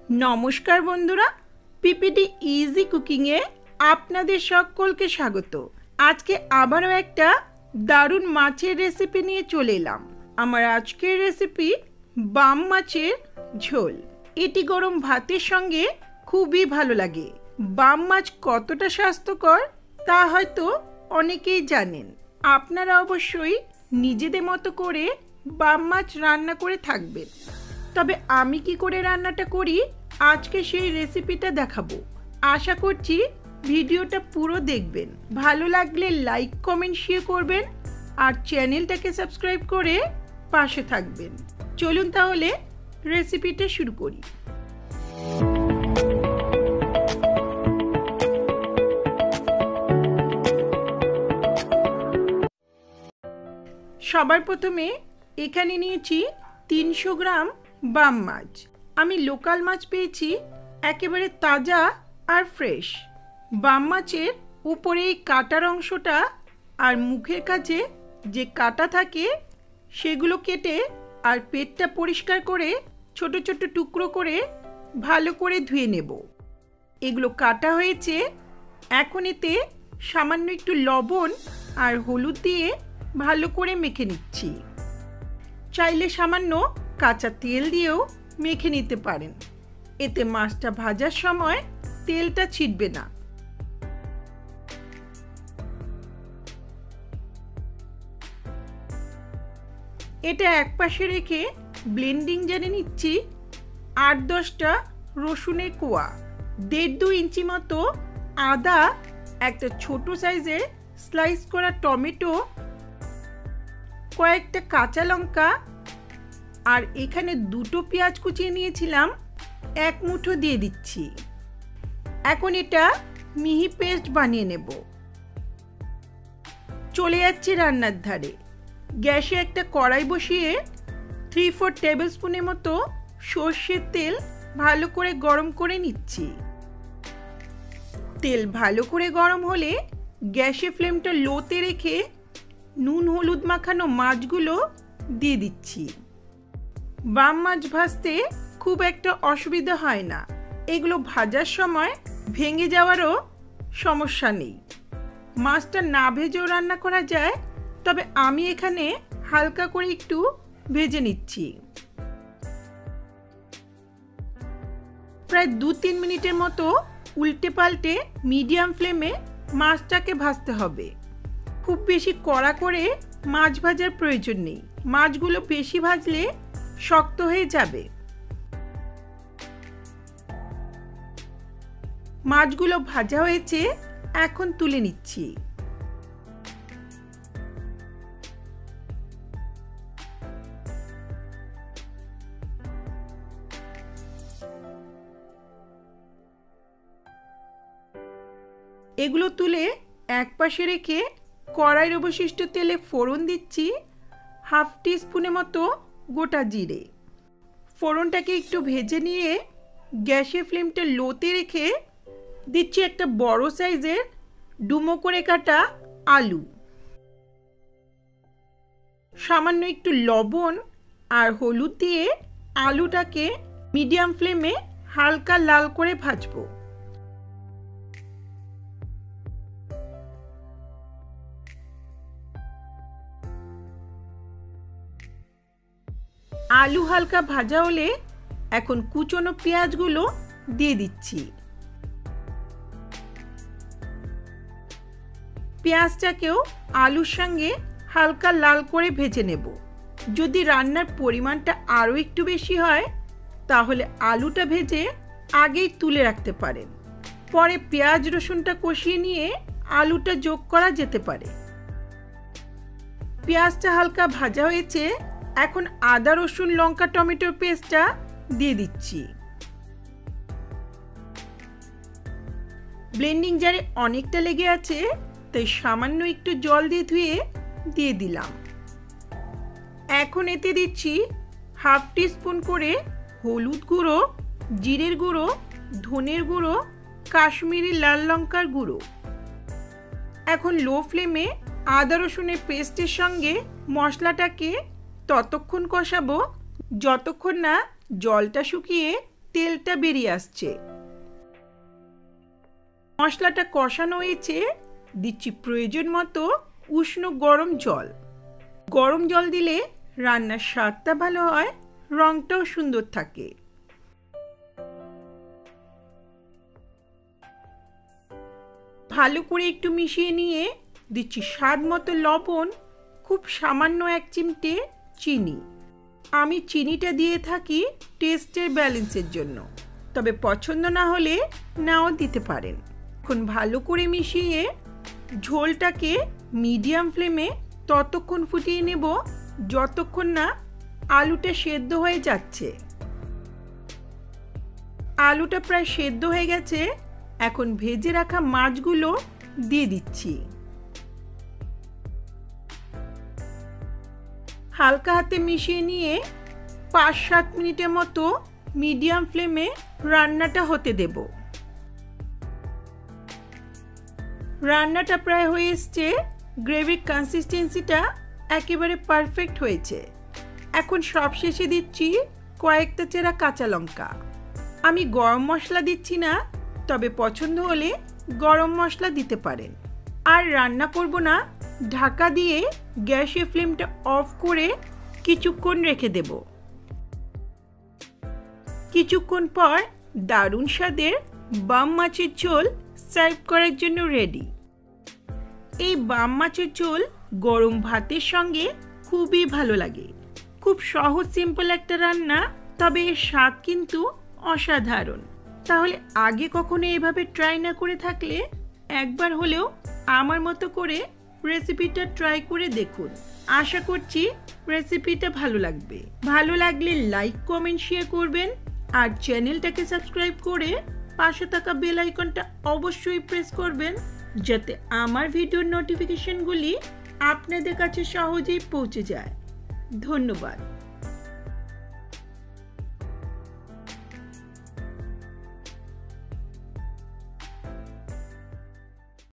নমস্কার বন্ধুরা, PPT easy কুকিংয়ে আপনাদের সকলকে স্বাগত। আজকে আবারও একটা দারুণ মাছের রেসিপি নিয়ে চলে এলাম। আমার আজকের রেসিপি বাম মাছের ঝোল। এটি গরম ভাতের সঙ্গে খুবই ভালো লাগে। বাম মাছ কতটা স্বাস্থ্যকর তা হয়তো অনেকেই জানেন। আপনারা অবশ্যই নিজেদের মতো করে বাম মাছ রান্না করে থাকবেন। তবে আমি কি করে রান্নাটা করি আজকে সেই রেসিপিটা দেখাবো। আশা করছি ভিডিওটা পুরো দেখবেন। ভালো লাগলে লাইক কমেন্ট শেয়ার করবেন আর চ্যানেলটাকে সাবস্ক্রাইব করে পাশে থাকবেন। চলুন তাহলে রেসিপিটা শুরু করি। সবার প্রথমে এখানে নিয়েছি 300 গ্রাম বাম মাছ। আমি লোকাল মাছ পেয়েছি, একেবারে তাজা আর ফ্রেশ। বাম মাছের উপরে এই কাটার অংশটা আর মুখের কাছে যে কাটা থাকে সেগুলো কেটে আর পেটটা পরিষ্কার করে ছোট ছোট টুকরো করে ভালো করে ধুয়ে নেব। এগুলো কাটা হয়েছে। এখন এতে সামান্য একটু লবণ আর হলুদ দিয়ে ভালো করে মেখে নিচ্ছি। চাইলে সামান্য কাঁচা তেল দিয়েও মেখে নিতে পারেন। এতে মাছটা ভাজার সময় তেলটা ছিটবে না। এটা একপাশে রেখে ব্লেন্ডিং জারে নিচ্ছি 8-10টা রসুনের কোয়া, 1.5-2 ইঞ্চি মতো আদা, একটা ছোট সাইজের স্লাইস করা টমেটো, কয়েকটা কাঁচা লঙ্কা আর এখানে 2টো পেঁয়াজ কুচিয়ে নিয়েছিলাম, 1 মুঠো দিয়ে দিচ্ছি। এখন এটা মিহি পেস্ট বানিয়ে নেব। চলে যাচ্ছি রান্নার ধারে। গ্যাসে একটা কড়াই বসিয়ে 3-4 টেবিল স্পুনের মতো সর্ষের তেল ভালো করে গরম করে নিচ্ছি। তেল ভালো করে গরম হলে গ্যাসের ফ্লেমটা লোতে রেখে নুন হলুদ মাখানো মাছগুলো দিয়ে দিচ্ছি। বাম মাছ ভাজতে খুব একটা অসুবিধা হয় না। এগুলো ভাজার সময় ভেঙে যাওয়ারও সমস্যা নেই। মাছটা না ভেজেও রান্না করা যায়, তবে আমি এখানে হালকা করে একটু ভেজে নিচ্ছি। প্রায় 2-3 মিনিটের মতো উল্টে পাল্টে মিডিয়াম ফ্লেমে মাছটাকে ভাজতে হবে। খুব বেশি কড়া করে মাছ ভাজার প্রয়োজন নেই। মাছগুলো বেশি ভাজলে শক্ত হয়ে যাবে। মাছগুলো ভাজা হয়েছে, এখন তুলে নিচ্ছি। এগুলো তুলে একপাশে রেখে কড়াইয়ের অবশিষ্ট তেলে ফোড়ন দিচ্ছি 1/2 টিস্পুনের মতো গোটা জিরে। ফোড়নটাকে একটু ভেজে নিয়ে গ্যাসের ফ্লেমটা লোতে রেখে দিচ্ছি একটা বড় সাইজের ডুমো করে কাটা আলু। সামান্য একটু লবণ আর হলুদ দিয়ে আলুটাকে মিডিয়াম ফ্লেমে হালকা লাল করে ভাজবো। আলু হালকা ভাজা হলে এখন কুচনো পেঁয়াজগুলো দিয়ে দিচ্ছি। পেঁয়াজটাকেও আলুর সঙ্গে হালকা লাল করে ভেজে নেব। যদি রান্নার পরিমাণটা আরও একটু বেশি হয় তাহলে আলুটা ভেজে আগেই তুলে রাখতে পারেন। পরে পেঁয়াজ রসুনটা কষিয়ে নিয়ে আলুটা যোগ করা যেতে পারে। পেঁয়াজটা হালকা ভাজা হয়েছে, এখন আদা রসুন লঙ্কা টমেটোর পেস্টটা দিয়ে দিচ্ছি। ব্লেন্ডিং জারে অনেকটা লেগে আছে, তাই সামান্য একটু জল দিয়ে ধুয়ে দিয়ে দিলাম। এখন এতে দিচ্ছি 1/2 টিস্পুন করে হলুদ গুঁড়ো, জিরের গুঁড়ো, ধনের গুঁড়ো, কাশ্মীরি লাল লঙ্কার গুঁড়ো। এখন লো ফ্লেমে আদা রসুনের পেস্টের সঙ্গে মশলাটাকে ততক্ষণ কষাবো যতক্ষণ না জলটা শুকিয়ে তেলটা বেরিয়ে আসছে। মশলাটা কষানো হয়েছে, দিচ্ছি প্রয়োজন মতো উষ্ণ গরম জল। গরম জল দিলে রান্নার স্বাদটা ভালো হয়, রংটাও সুন্দর থাকে। ভালো করে একটু মিশিয়ে নিয়ে দিচ্ছি স্বাদ মতো লবণ, খুব সামান্য 1 চিমটে চিনি। আমি চিনিটা দিয়ে থাকি টেস্টের ব্যালেন্সের জন্য, তবে পছন্দ না হলে নাও দিতে পারেন। এখন ভালো করে মিশিয়ে ঝোলটাকে মিডিয়াম ফ্লেমে ততক্ষণ ফুটিয়ে নেব যতক্ষণ না আলুটা সেদ্ধ হয়ে যাচ্ছে। আলুটা প্রায় সেদ্ধ হয়ে গেছে, এখন ভেজে রাখা মাছগুলো দিয়ে দিচ্ছি। হালকা হাতে মিশিয়ে নিয়ে 5-7 মিনিটের মতো মিডিয়াম ফ্লেমে রান্নাটা হতে দেব। রান্নাটা প্রায় হয়ে এসছে, গ্রেভির কনসিস্টেন্সিটা একেবারে পারফেক্ট হয়েছে। এখন সবশেষে দিচ্ছি কয়েকটা চেরা কাঁচা লঙ্কা। আমি গরম মশলা দিচ্ছি না, তবে পছন্দ হলে গরম মশলা দিতে পারেন। আর রান্না করব না, ঢাকা দিয়ে গ্যাসের ফ্লেমটা অফ করে কিছুক্ষণ রেখে দেব। কিছুক্ষণ পর দারুণ স্বাদের বাম মাছের ঝোল সার্ভ করার জন্য রেডি। এই বাম মাছের ঝোল গরম ভাতের সঙ্গে খুবই ভালো লাগে। খুব সহজ সিম্পল একটা রান্না, তবে এর স্বাদ কিন্তু অসাধারণ। তাহলে আগে কখনো এভাবে ট্রাই না করে থাকলে একবার হলেও আমার মতো করে রেসিপিটা ট্রাই করে দেখুন। আশা করছি রেসিপিটা ভালো লাগবে। ভালো লাগলে লাইক, কমেন্ট, শেয়ার করবেন। আর চ্যানেলটাকে সাবস্ক্রাইব করে পাশে থাকা বেল আইকনটা অবশ্যই প্রেস করবেন, যাতে আমার ভিডিওর নোটিফিকেশনগুলি আপনাদের কাছে সহজেই পৌঁছে যায়। ধন্যবাদ।